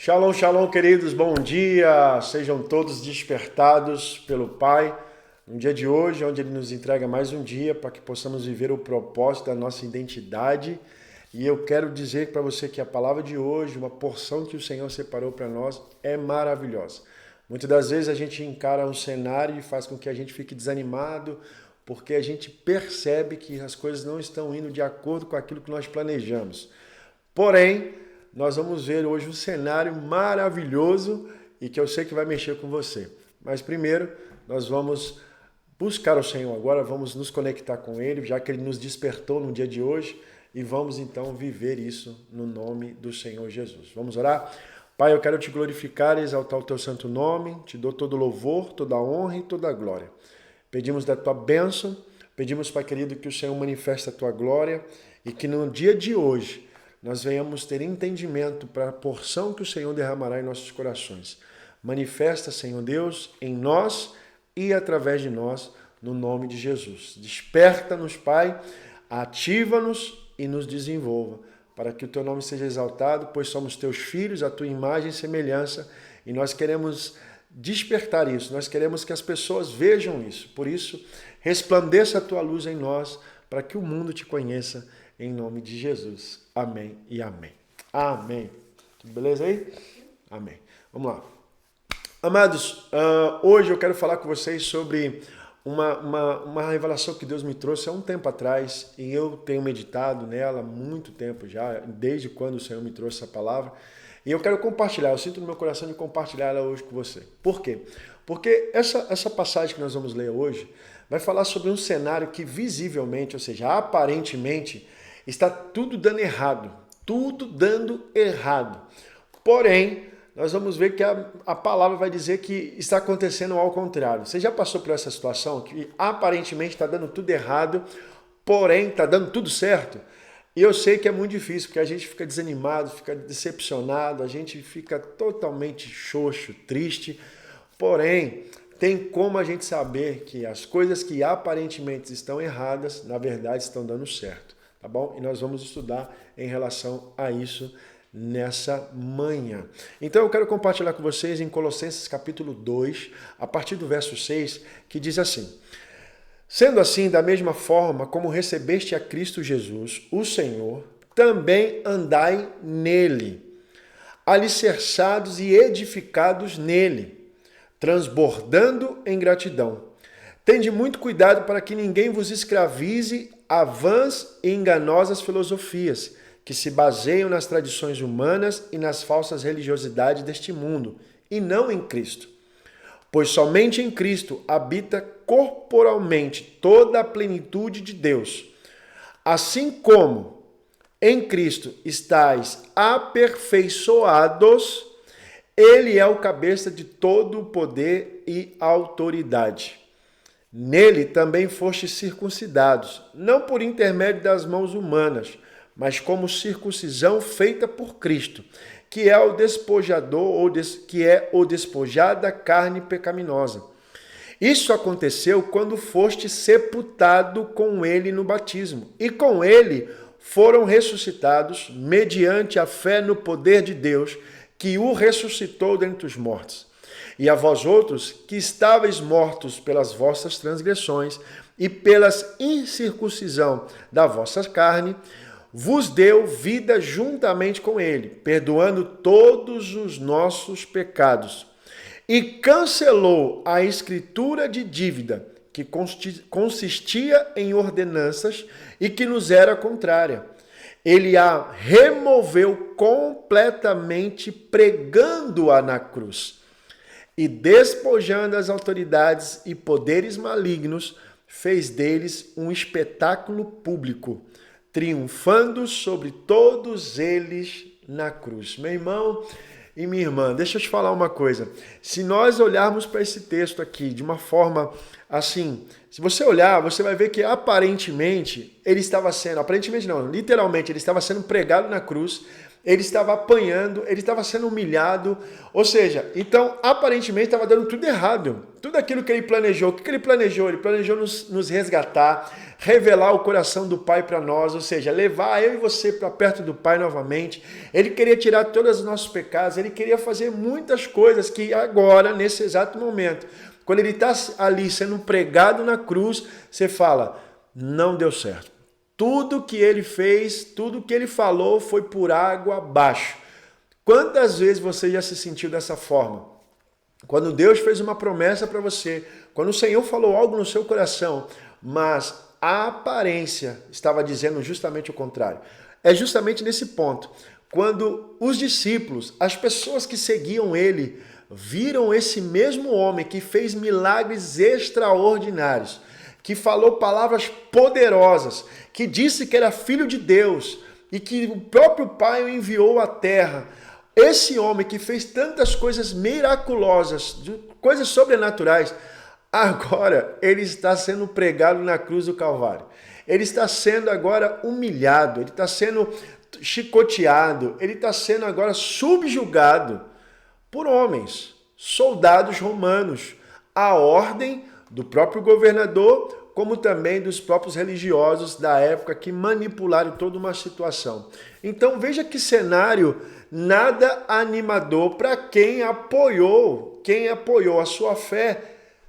Shalom, shalom, queridos, bom dia! Sejam todos despertados pelo Pai no dia de hoje, onde Ele nos entrega mais um dia para que possamos viver o propósito da nossa identidade. E eu quero dizer para você que a palavra de hoje, uma porção que o Senhor separou para nós, é maravilhosa. Muitas das vezes a gente encara um cenário e faz com que a gente fique desanimado, porque a gente percebe que as coisas não estão indo de acordo com aquilo que nós planejamos. Porém, nós vamos ver hoje um cenário maravilhoso e que eu sei que vai mexer com você. Mas primeiro, nós vamos buscar o Senhor agora, vamos nos conectar com Ele, já que Ele nos despertou no dia de hoje, e vamos então viver isso no nome do Senhor Jesus. Vamos orar? Pai, eu quero te glorificar e exaltar o teu santo nome, te dou todo louvor, toda honra e toda glória. Pedimos da tua bênção, pedimos, Pai querido, que o Senhor manifeste a tua glória e que no dia de hoje nós venhamos ter entendimento para a porção que o Senhor derramará em nossos corações. Manifesta, Senhor Deus, em nós e através de nós, no nome de Jesus. Desperta-nos, Pai, ativa-nos e nos desenvolva, para que o teu nome seja exaltado, pois somos teus filhos, a tua imagem e semelhança, e nós queremos despertar isso, nós queremos que as pessoas vejam isso. Por isso, resplandeça a tua luz em nós, para que o mundo te conheça, em nome de Jesus. Amém e amém. Amém. Tudo beleza aí? Amém. Vamos lá. Amados, hoje eu quero falar com vocês sobre uma revelação que Deus me trouxe há um tempo atrás, e eu tenho meditado nela há muito tempo já, desde quando o Senhor me trouxe essa palavra, e eu quero compartilhar, eu sinto no meu coração de compartilhar ela hoje com você. Por quê? Porque essa passagem que nós vamos ler hoje vai falar sobre um cenário que visivelmente, ou seja, aparentemente, está tudo dando errado. Tudo dando errado. Porém, nós vamos ver que a palavra vai dizer que está acontecendo ao contrário. Você já passou por essa situação que aparentemente está dando tudo errado, porém está dando tudo certo? E eu sei que é muito difícil, porque a gente fica desanimado, fica decepcionado, a gente fica totalmente xoxo, triste. Porém, tem como a gente saber que as coisas que aparentemente estão erradas, na verdade estão dando certo. Tá bom? E nós vamos estudar em relação a isso nessa manhã. Então eu quero compartilhar com vocês em Colossenses capítulo 2, a partir do verso 6, que diz assim: sendo assim, da mesma forma como recebeste a Cristo Jesus, o Senhor, também andai nele, alicerçados e edificados nele, transbordando em gratidão. Tende muito cuidado para que ninguém vos escravize a vãs e enganosas filosofias, que se baseiam nas tradições humanas e nas falsas religiosidades deste mundo, e não em Cristo. Pois somente em Cristo habita corporalmente toda a plenitude de Deus. Assim como em Cristo estáis aperfeiçoados, Ele é o cabeça de todo o poder e autoridade. Nele também fostes circuncidados, não por intermédio das mãos humanas, mas como circuncisão feita por Cristo, que é o despojador, que é o despojar da carne pecaminosa. Isso aconteceu quando foste sepultado com ele no batismo, e com ele foram ressuscitados mediante a fé no poder de Deus, que o ressuscitou dentre os mortos. E a vós outros, que estáveis mortos pelas vossas transgressões e pelas incircuncisão da vossa carne, vos deu vida juntamente com ele, perdoando todos os nossos pecados, e cancelou a escritura de dívida, que consistia em ordenanças e que nos era contrária. Ele a removeu completamente, pregando-a na cruz. E despojando as autoridades e poderes malignos, fez deles um espetáculo público, triunfando sobre todos eles na cruz. Meu irmão e minha irmã, deixa eu te falar uma coisa. Se nós olharmos para esse texto aqui de uma forma assim, se você olhar, você vai ver que aparentemente ele estava sendo, aparentemente não, literalmente ele estava sendo pregado na cruz, ele estava apanhando, ele estava sendo humilhado, ou seja, então aparentemente estava dando tudo errado. Tudo aquilo que ele planejou, o que ele planejou? Ele planejou nos resgatar, revelar o coração do Pai para nós, ou seja, levar eu e você para perto do Pai novamente. Ele queria tirar todos os nossos pecados, ele queria fazer muitas coisas que agora, nesse exato momento, quando ele está ali sendo pregado na cruz, você fala, não deu certo. Tudo que ele fez, tudo que ele falou foi por água abaixo. Quantas vezes você já se sentiu dessa forma? Quando Deus fez uma promessa para você, quando o Senhor falou algo no seu coração, mas a aparência estava dizendo justamente o contrário. É justamente nesse ponto. Quando os discípulos, as pessoas que seguiam ele, viram esse mesmo homem que fez milagres extraordinários, que falou palavras poderosas, que disse que era filho de Deus e que o próprio Pai o enviou à terra. Esse homem que fez tantas coisas miraculosas, coisas sobrenaturais, agora ele está sendo pregado na cruz do Calvário. Ele está sendo agora humilhado, ele está sendo chicoteado, ele está sendo agora subjugado por homens, soldados romanos, à ordem do próprio governador, como também dos próprios religiosos da época que manipularam toda uma situação. Então veja que cenário nada animador para quem apoiou a sua fé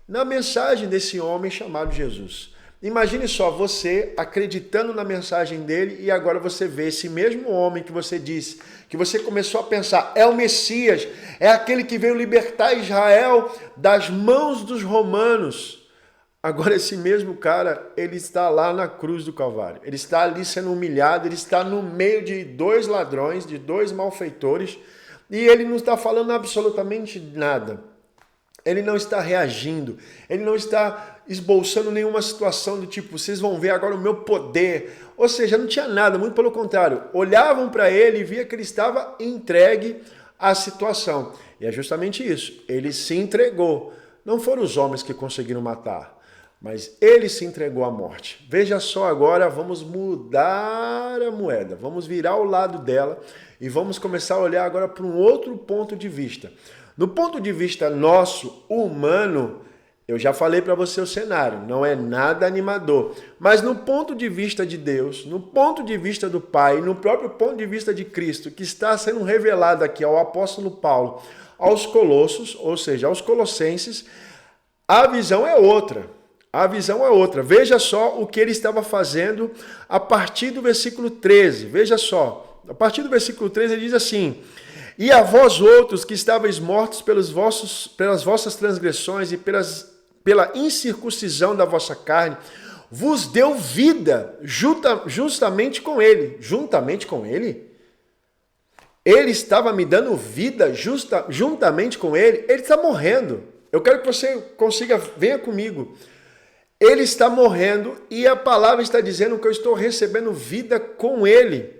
na mensagem desse homem chamado Jesus. Imagine só você acreditando na mensagem dele e agora você vê esse mesmo homem que você disse, que você começou a pensar, é o Messias, é aquele que veio libertar Israel das mãos dos romanos. Agora esse mesmo cara, ele está lá na cruz do Calvário. Ele está ali sendo humilhado, ele está no meio de dois ladrões, de dois malfeitores, e ele não está falando absolutamente nada. Ele não está reagindo, ele não está esboçando nenhuma situação do tipo, vocês vão ver agora o meu poder. Ou seja, não tinha nada, muito pelo contrário. Olhavam para ele e via que ele estava entregue à situação. E é justamente isso, ele se entregou. Não foram os homens que conseguiram matar, mas ele se entregou à morte. Veja só agora, vamos mudar a moeda, vamos virar o lado dela e vamos começar a olhar agora para um outro ponto de vista. No ponto de vista nosso, humano, eu já falei para você o cenário, não é nada animador. Mas no ponto de vista de Deus, no ponto de vista do Pai, no próprio ponto de vista de Cristo, que está sendo revelado aqui ao apóstolo Paulo, aos Colossos, ou seja, aos Colossenses, a visão é outra. A visão é outra. Veja só o que ele estava fazendo a partir do versículo 13. Veja só, a partir do versículo 13 ele diz assim: e a vós outros que estáveis mortos pelas vossas transgressões e pela incircuncisão da vossa carne, vos deu vida justamente com ele. Juntamente com ele? Ele estava me dando vida juntamente com ele? Ele está morrendo. Eu quero que você consiga, venha comigo. Ele está morrendo e a palavra está dizendo que eu estou recebendo vida com ele,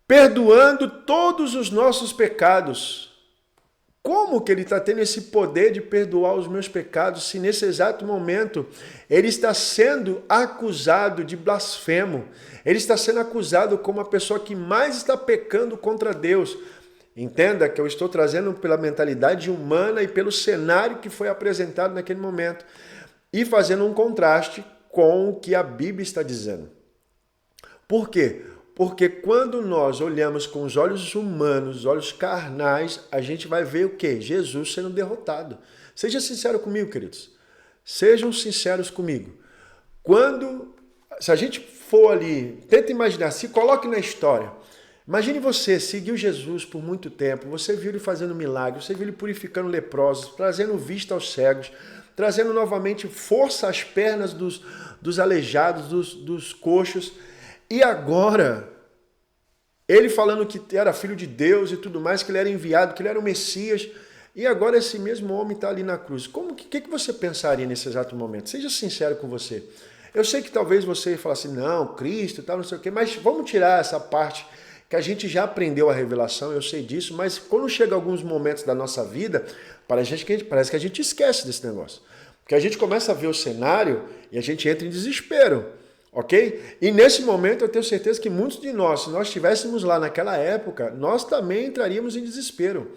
perdoando todos os nossos pecados. Como que ele está tendo esse poder de perdoar os meus pecados se nesse exato momento ele está sendo acusado de blasfemo? Ele está sendo acusado como a pessoa que mais está pecando contra Deus. Entenda que eu estou trazendo pela mentalidade humana e pelo cenário que foi apresentado naquele momento e fazendo um contraste com o que a Bíblia está dizendo. Por quê? Porque quando nós olhamos com os olhos humanos, os olhos carnais, a gente vai ver o quê? Jesus sendo derrotado. Seja sincero comigo, queridos. Sejam sinceros comigo. Se a gente for ali, tenta imaginar, se coloque na história. Imagine você seguiu Jesus por muito tempo, você viu ele fazendo milagres, você viu ele purificando leprosos, trazendo vista aos cegos, trazendo novamente força às pernas dos aleijados, dos coxos. E agora, ele falando que era filho de Deus e tudo mais, que ele era enviado, que ele era o Messias. E agora esse mesmo homem está ali na cruz. O que você pensaria nesse exato momento? Seja sincero com você. Eu sei que talvez você fale assim, não, Cristo, tal, não sei o quê, mas vamos tirar essa parte que a gente já aprendeu a revelação, eu sei disso, mas quando chega alguns momentos da nossa vida, parece que a gente esquece desse negócio. Porque a gente começa a ver o cenário e a gente entra em desespero. Ok? E nesse momento eu tenho certeza que muitos de nós, se nós estivéssemos lá naquela época, nós também entraríamos em desespero.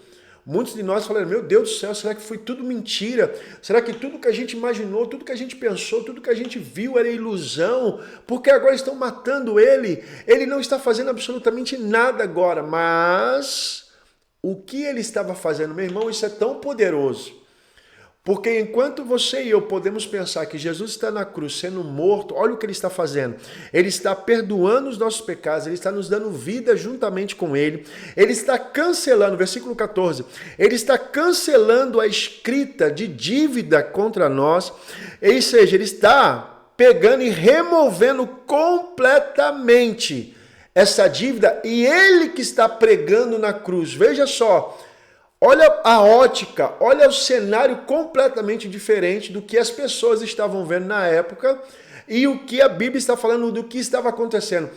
Muitos de nós falaram, meu Deus do céu, será que foi tudo mentira? Será que tudo que a gente imaginou, tudo que a gente pensou, tudo que a gente viu era ilusão? Porque agora estão matando ele. Ele não está fazendo absolutamente nada agora, mas o que ele estava fazendo, meu irmão, isso é tão poderoso. Porque enquanto você e eu podemos pensar que Jesus está na cruz sendo morto, olha o que ele está fazendo. Ele está perdoando os nossos pecados, ele está nos dando vida juntamente com ele. Ele está cancelando, versículo 14, ele está cancelando a escrita de dívida contra nós. Ou seja, ele está pegando e removendo completamente essa dívida e ele que está pregando na cruz. Veja só. Olha a ótica, olha o cenário completamente diferente do que as pessoas estavam vendo na época e o que a Bíblia está falando do que estava acontecendo.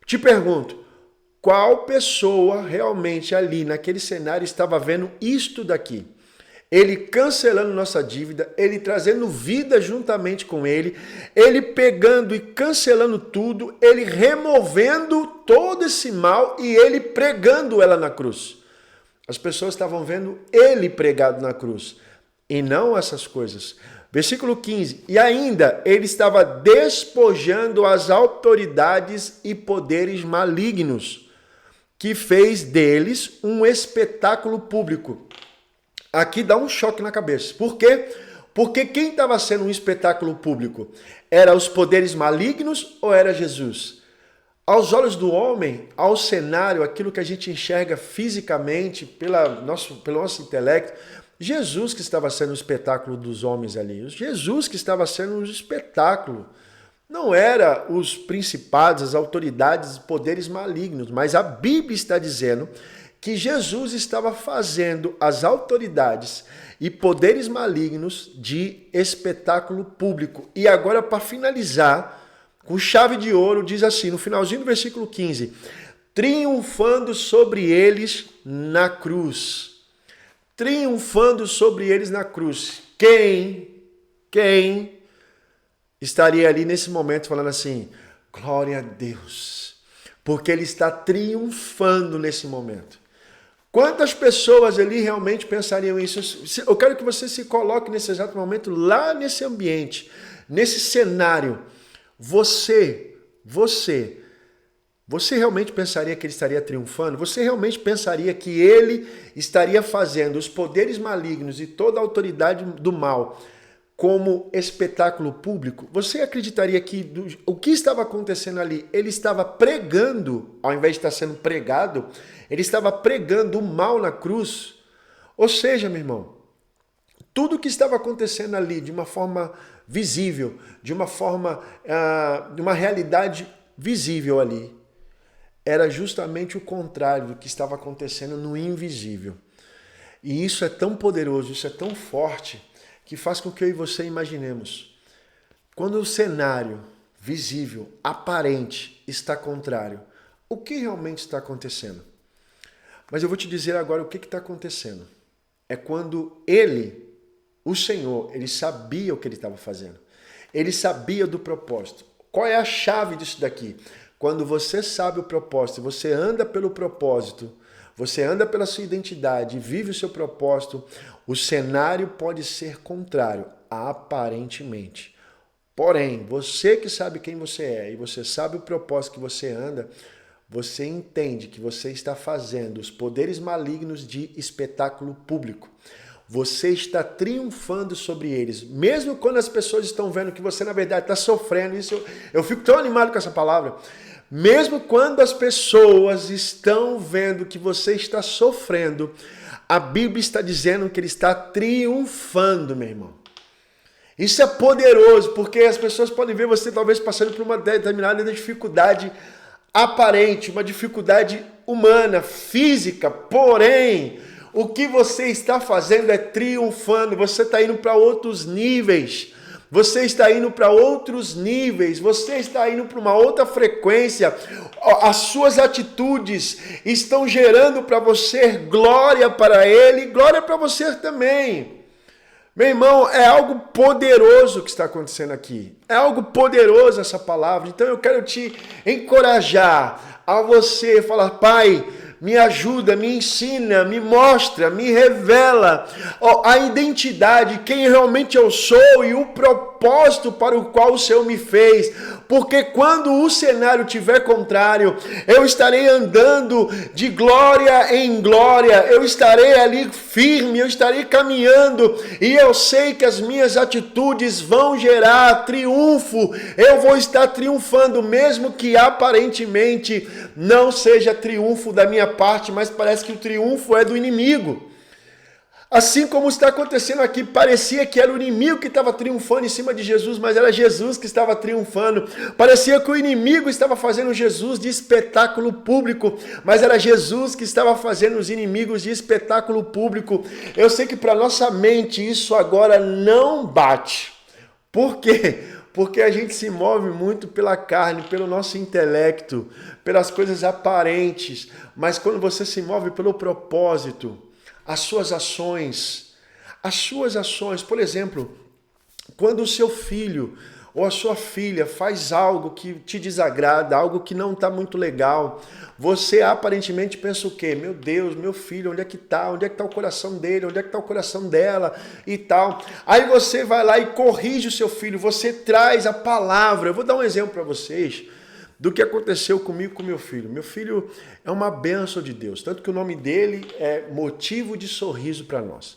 Te pergunto, qual pessoa realmente ali naquele cenário estava vendo isto daqui? Ele cancelando nossa dívida, ele trazendo vida juntamente com ele pegando e cancelando tudo, ele removendo todo esse mal e ele pregando ela na cruz. As pessoas estavam vendo ele pregado na cruz e não essas coisas. Versículo 15. E ainda ele estava despojando as autoridades e poderes malignos, que fez deles um espetáculo público. Aqui dá um choque na cabeça. Por quê? Porque quem estava sendo um espetáculo público? Era os poderes malignos ou era Jesus? Aos olhos do homem, ao cenário, aquilo que a gente enxerga fisicamente, pelo nosso intelecto, Jesus que estava sendo o espetáculo dos homens ali. Jesus que estava sendo um espetáculo. Não era os principados, as autoridades, os poderes malignos, mas a Bíblia está dizendo que Jesus estava fazendo as autoridades e poderes malignos de espetáculo público. E agora, para finalizar, com chave de ouro, diz assim, no finalzinho do versículo 15, triunfando sobre eles na cruz. Triunfando sobre eles na cruz. Quem estaria ali nesse momento falando assim, glória a Deus, porque ele está triunfando nesse momento. Quantas pessoas ali realmente pensariam isso? Eu quero que você se coloque nesse exato momento, lá nesse ambiente, nesse cenário. Você realmente pensaria que ele estaria triunfando? Você realmente pensaria que ele estaria fazendo os poderes malignos e toda a autoridade do mal como espetáculo público? Você acreditaria que o que estava acontecendo ali, ele estava pregando, ao invés de estar sendo pregado, ele estava pregando o mal na cruz? Ou seja, meu irmão, tudo o que estava acontecendo ali de uma forma visível, de uma realidade visível ali, era justamente o contrário do que estava acontecendo no invisível. E isso é tão poderoso, isso é tão forte, que faz com que eu e você imaginemos. Quando o cenário visível, aparente, está contrário, o que realmente está acontecendo? Mas eu vou te dizer agora o que está acontecendo. É quando ele, o Senhor, ele sabia o que ele estava fazendo. Ele sabia do propósito. Qual é a chave disso daqui? Quando você sabe o propósito, você anda pelo propósito, você anda pela sua identidade, vive o seu propósito, o cenário pode ser contrário, aparentemente. Porém, você que sabe quem você é e você sabe o propósito que você anda, você entende que você está fazendo os poderes malignos de espetáculo público. Você está triunfando sobre eles. Mesmo quando as pessoas estão vendo que você, na verdade, está sofrendo. Isso, eu fico tão animado com essa palavra. Mesmo quando as pessoas estão vendo que você está sofrendo, a Bíblia está dizendo que ele está triunfando, meu irmão. Isso é poderoso, porque as pessoas podem ver você talvez passando por uma determinada dificuldade aparente, uma dificuldade humana, física, porém, o que você está fazendo é triunfando, você está indo para outros níveis, você está indo para outros níveis, você está indo para uma outra frequência, as suas atitudes estão gerando para você glória para Ele, glória para você também. Meu irmão, é algo poderoso que está acontecendo aqui. É algo poderoso essa palavra. Então eu quero te encorajar a você falar, Pai, me ajuda, me ensina, me mostra, me revela a identidade, quem realmente eu sou e o propósito para o qual o Senhor me fez. Porque quando o cenário tiver contrário, eu estarei andando de glória em glória, eu estarei ali firme, eu estarei caminhando e eu sei que as minhas atitudes vão gerar triunfo, eu vou estar triunfando, mesmo que aparentemente não seja triunfo da minha parte, mas parece que o triunfo é do inimigo. Assim como está acontecendo aqui, parecia que era o inimigo que estava triunfando em cima de Jesus, mas era Jesus que estava triunfando. Parecia que o inimigo estava fazendo Jesus de espetáculo público, mas era Jesus que estava fazendo os inimigos de espetáculo público. Eu sei que para nossa mente isso agora não bate. Por quê? Porque a gente se move muito pela carne, pelo nosso intelecto, pelas coisas aparentes, mas quando você se move pelo propósito, as suas ações, por exemplo, quando o seu filho ou a sua filha faz algo que te desagrada, algo que não está muito legal, você aparentemente pensa o quê? Meu Deus, meu filho, onde é que está? Onde é que está o coração dele? Onde é que está o coração dela? E tal. Aí você vai lá e corrige o seu filho, você traz a palavra. Eu vou dar um exemplo para vocês do que aconteceu comigo com meu filho. Meu filho é uma bênção de Deus, tanto que o nome dele é motivo de sorriso para nós.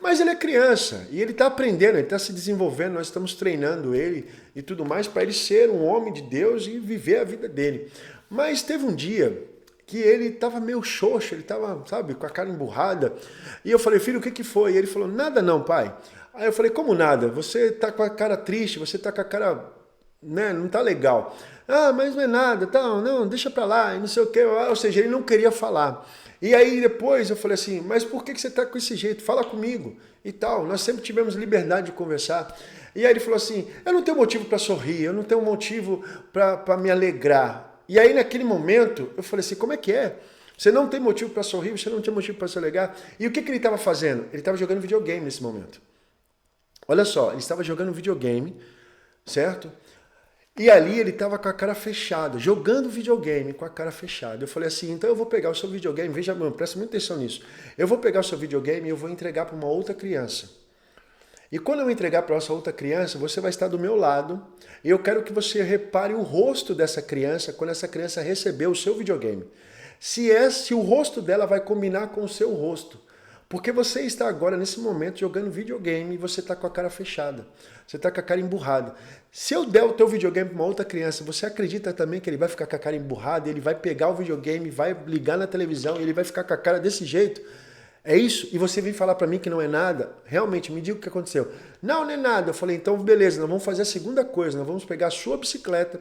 Mas ele é criança e ele está aprendendo, ele está se desenvolvendo, nós estamos treinando ele e tudo mais para ele ser um homem de Deus e viver a vida dele. Mas teve um dia que ele estava meio xoxo, ele estava, sabe, com a cara emburrada. E eu falei, filho, o que foi? E ele falou, nada não, pai. Aí eu falei, como nada? Você está com a cara triste, você está com a cara, né, não está legal. Ah, mas não é nada, tal, não, deixa pra lá, e não sei o que. Ou seja, ele não queria falar. E aí depois eu falei assim, mas por que você tá com esse jeito? Fala comigo e tal. Nós sempre tivemos liberdade de conversar. E aí ele falou assim, eu não tenho motivo para sorrir, eu não tenho motivo para me alegrar. E aí naquele momento eu falei assim, como é que é? Você não tem motivo para sorrir, você não tem motivo para se alegrar. E o que ele estava fazendo? Ele estava jogando videogame nesse momento. Olha só, ele estava jogando videogame, certo? E ali ele estava com a cara fechada, jogando videogame com a cara fechada. Eu falei assim, então eu vou pegar o seu videogame, veja, mano, presta muita atenção nisso. Eu vou pegar o seu videogame e eu vou entregar para uma outra criança. E quando eu entregar para essa outra criança, você vai estar do meu lado e eu quero que você repare o rosto dessa criança quando essa criança receber o seu videogame. Se o rosto dela vai combinar com o seu rosto. Porque você está agora, nesse momento, jogando videogame e você está com a cara fechada. Você está com a cara emburrada. Se eu der o teu videogame para uma outra criança, você acredita também que ele vai ficar com a cara emburrada, ele vai pegar o videogame, vai ligar na televisão e ele vai ficar com a cara desse jeito? É isso? E você vem falar para mim que não é nada? Realmente, me diga o que aconteceu. Não, não é nada. Eu falei, então beleza, nós vamos fazer a segunda coisa. Nós vamos pegar a sua bicicleta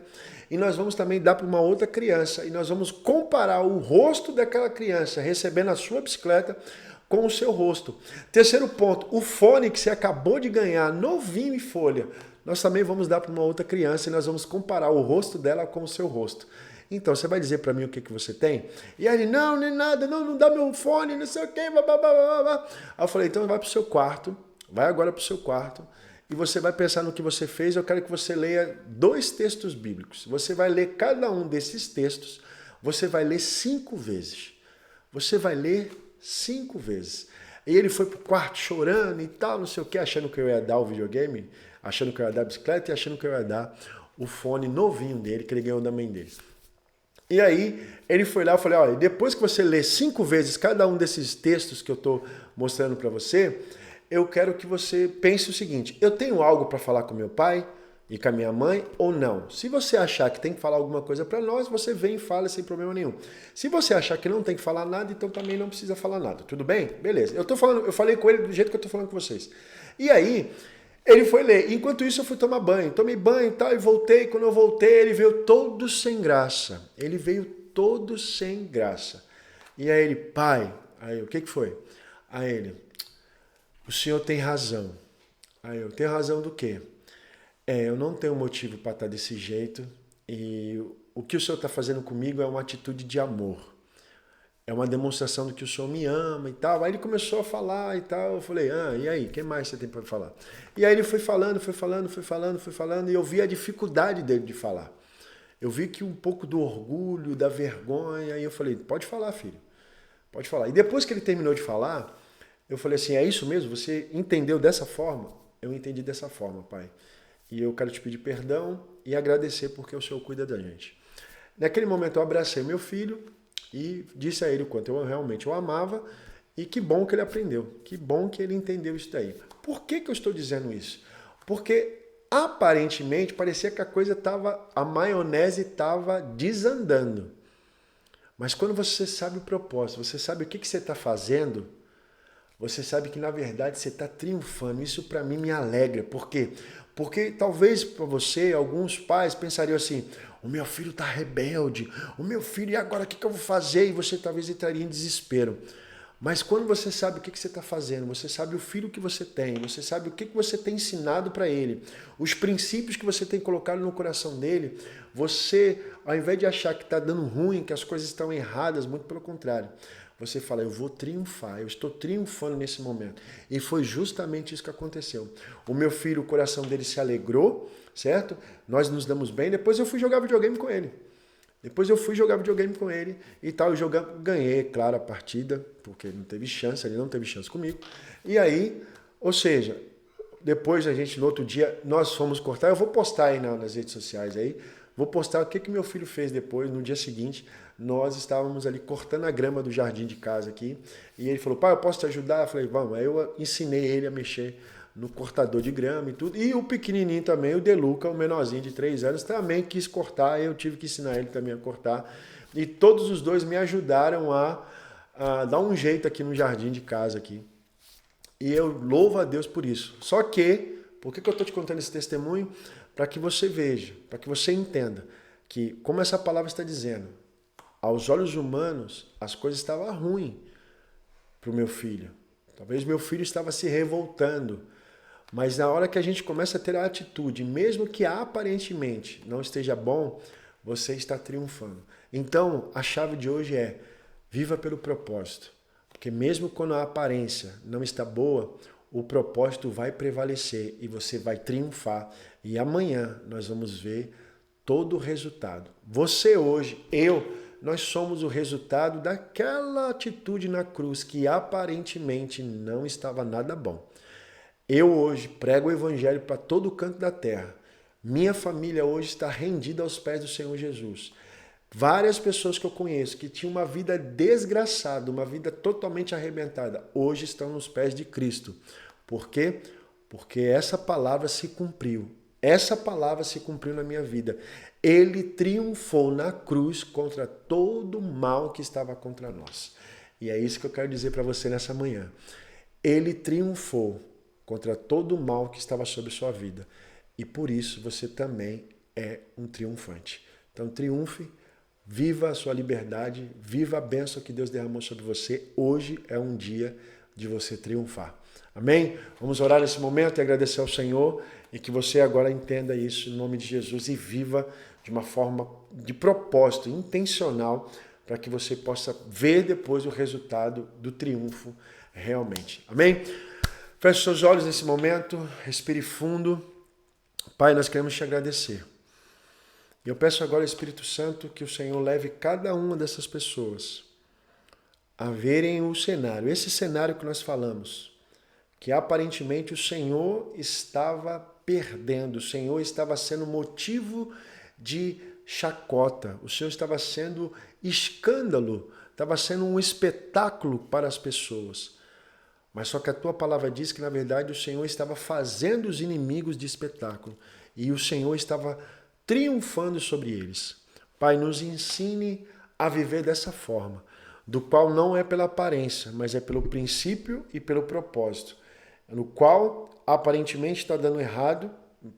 e nós vamos também dar para uma outra criança. E nós vamos comparar o rosto daquela criança recebendo a sua bicicleta com o seu rosto. Terceiro ponto, o fone que você acabou de ganhar, novinho em folha, nós também vamos dar para uma outra criança e nós vamos comparar o rosto dela com o seu rosto. Então, você vai dizer para mim o que você tem? E aí ele, não, nem nada, não dá meu fone, não sei o quê, blá, blá, blá, blá. Aí eu falei, então vai para o seu quarto, vai agora para o seu quarto e você vai pensar no que você fez. Eu quero que você leia 2 textos bíblicos. Você vai ler cada um desses textos, você vai ler 5 vezes. Você vai ler 5 vezes. E ele foi pro quarto chorando e tal, não sei o que, achando que eu ia dar o videogame, achando que eu ia dar a bicicleta e achando que eu ia dar o fone novinho dele, que ele ganhou da mãe dele. E aí, ele foi lá e falei, olha, depois que você ler 5 vezes cada um desses textos que eu estou mostrando para você, eu quero que você pense o seguinte, eu tenho algo para falar com meu pai e com a minha mãe ou não? Se você achar que tem que falar alguma coisa para nós, você vem e fala sem problema nenhum. Se você achar que não tem que falar nada, então também não precisa falar nada. Tudo bem? Beleza. Eu falei com ele do jeito que eu estou falando com vocês. E aí, ele foi ler. Enquanto isso, eu fui tomar banho. Tomei banho e tal, e voltei. Quando eu voltei, ele veio todo sem graça. Ele veio todo sem graça. E aí ele, pai, aí o que foi? Aí ele, o senhor tem razão. Aí eu, tenho razão do quê? Eu não tenho motivo para estar desse jeito e o que o senhor está fazendo comigo é uma atitude de amor. é uma demonstração do que o Senhor me ama e tal. Aí ele começou a falar e tal. Eu falei, e aí, o que mais você tem para falar? E aí ele foi falando, e eu vi a dificuldade dele de falar. Eu vi que um pouco do orgulho, da vergonha, e eu falei, pode falar, filho, pode falar. E depois que ele terminou de falar, eu falei assim, é isso mesmo? Você entendeu dessa forma? Eu entendi dessa forma, pai. E eu quero te pedir perdão e agradecer porque o Senhor cuida da gente. Naquele momento eu abracei meu filho e disse a ele o quanto eu realmente o amava e que bom que ele aprendeu, que bom que ele entendeu isso daí. Por que eu estou dizendo isso? Porque aparentemente parecia que a maionese estava desandando. Mas quando você sabe o propósito, você sabe o que você está fazendo, você sabe que na verdade você está triunfando. Isso para mim me alegra. Por quê? Porque talvez para você, alguns pais pensariam assim, o meu filho está rebelde, o meu filho, e agora o que eu vou fazer? E você talvez entraria em desespero. Mas quando você sabe o que você está fazendo, você sabe o filho que você tem, você sabe o que você tem ensinado para ele, os princípios que você tem colocado no coração dele, você, ao invés de achar que está dando ruim, que as coisas estão erradas, muito pelo contrário, você fala, eu vou triunfar, eu estou triunfando nesse momento. E foi justamente isso que aconteceu. O meu filho, o coração dele se alegrou, certo? Nós nos damos bem, depois eu fui jogar videogame com ele. E tal, ganhei, claro, a partida, porque ele não teve chance comigo. E aí, ou seja, depois no outro dia, nós fomos cortar, eu vou postar aí nas redes sociais aí, vou postar o que meu filho fez depois, no dia seguinte, nós estávamos ali cortando a grama do jardim de casa aqui, e ele falou, pai, eu posso te ajudar? Eu falei, vamos, aí eu ensinei ele a mexer no cortador de grama e tudo. E o pequenininho também, o Deluca, o menorzinho de 3 anos, também quis cortar. Eu tive que ensinar ele também a cortar. E todos os dois me ajudaram a dar um jeito aqui no jardim de casa aqui. E eu louvo a Deus por isso. Só que, por que eu estou te contando esse testemunho? Para que você veja, para que você entenda que, como essa palavra está dizendo, aos olhos humanos, as coisas estavam ruins para o meu filho. Talvez meu filho estava se revoltando. Mas na hora que a gente começa a ter a atitude, mesmo que aparentemente não esteja bom, você está triunfando. Então, a chave de hoje é, viva pelo propósito. Porque mesmo quando a aparência não está boa, o propósito vai prevalecer e você vai triunfar. E amanhã nós vamos ver todo o resultado. Você hoje, nós somos o resultado daquela atitude na cruz que aparentemente não estava nada bom. Eu hoje prego o evangelho para todo canto da terra. Minha família hoje está rendida aos pés do Senhor Jesus. Várias pessoas que eu conheço que tinham uma vida desgraçada, uma vida totalmente arrebentada, hoje estão nos pés de Cristo. Por quê? Porque essa palavra se cumpriu. Essa palavra se cumpriu na minha vida. Ele triunfou na cruz contra todo o mal que estava contra nós. E é isso que eu quero dizer para você nessa manhã. Ele triunfou contra todo o mal que estava sobre sua vida. E por isso você também é um triunfante. Então triunfe, viva a sua liberdade, viva a bênção que Deus derramou sobre você. Hoje é um dia de você triunfar. Amém? Vamos orar nesse momento e agradecer ao Senhor e que você agora entenda isso em nome de Jesus e viva de uma forma de propósito, intencional, para que você possa ver depois o resultado do triunfo realmente. Amém? Feche seus olhos nesse momento, respire fundo. Pai, nós queremos te agradecer. E eu peço agora, Espírito Santo, que o Senhor leve cada uma dessas pessoas a verem o cenário, esse cenário que nós falamos, que aparentemente o Senhor estava perdendo, o Senhor estava sendo motivo de chacota, o Senhor estava sendo escândalo, estava sendo um espetáculo para as pessoas. Mas só que a tua palavra diz que, na verdade, o Senhor estava fazendo os inimigos de espetáculo e o Senhor estava triunfando sobre eles. Pai, nos ensine a viver dessa forma, do qual não é pela aparência, mas é pelo princípio e pelo propósito, no qual aparentemente está dando errado,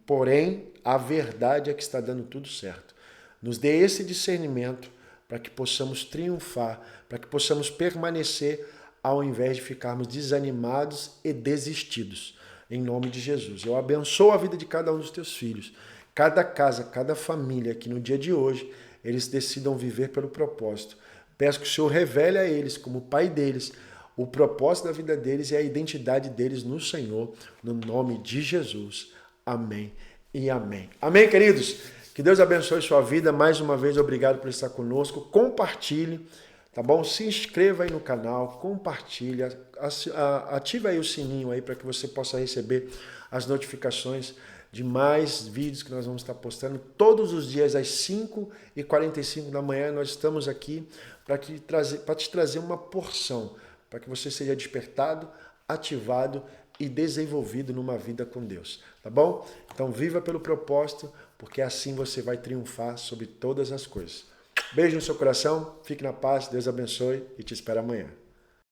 porém a verdade é que está dando tudo certo. Nos dê esse discernimento para que possamos triunfar, para que possamos permanecer ao invés de ficarmos desanimados e desistidos. Em nome de Jesus. Eu abençoo a vida de cada um dos teus filhos, cada casa, cada família, que no dia de hoje eles decidam viver pelo propósito, Peço que o Senhor revele a eles, como Pai deles, o propósito da vida deles e a identidade deles no Senhor, no nome de Jesus. Amém e amém. Amém, queridos? Que Deus abençoe sua vida. Mais uma vez, obrigado por estar conosco. Compartilhe, tá bom? Se inscreva aí no canal, compartilha, ativa aí o sininho aí para que você possa receber as notificações de mais vídeos que nós vamos estar postando. Todos os dias às 5h45 da manhã nós estamos aqui para te trazer uma porção, para que você seja despertado, ativado e desenvolvido numa vida com Deus, tá bom? Então viva pelo propósito, porque assim você vai triunfar sobre todas as coisas. Beijo no seu coração, fique na paz, Deus abençoe e te espero amanhã.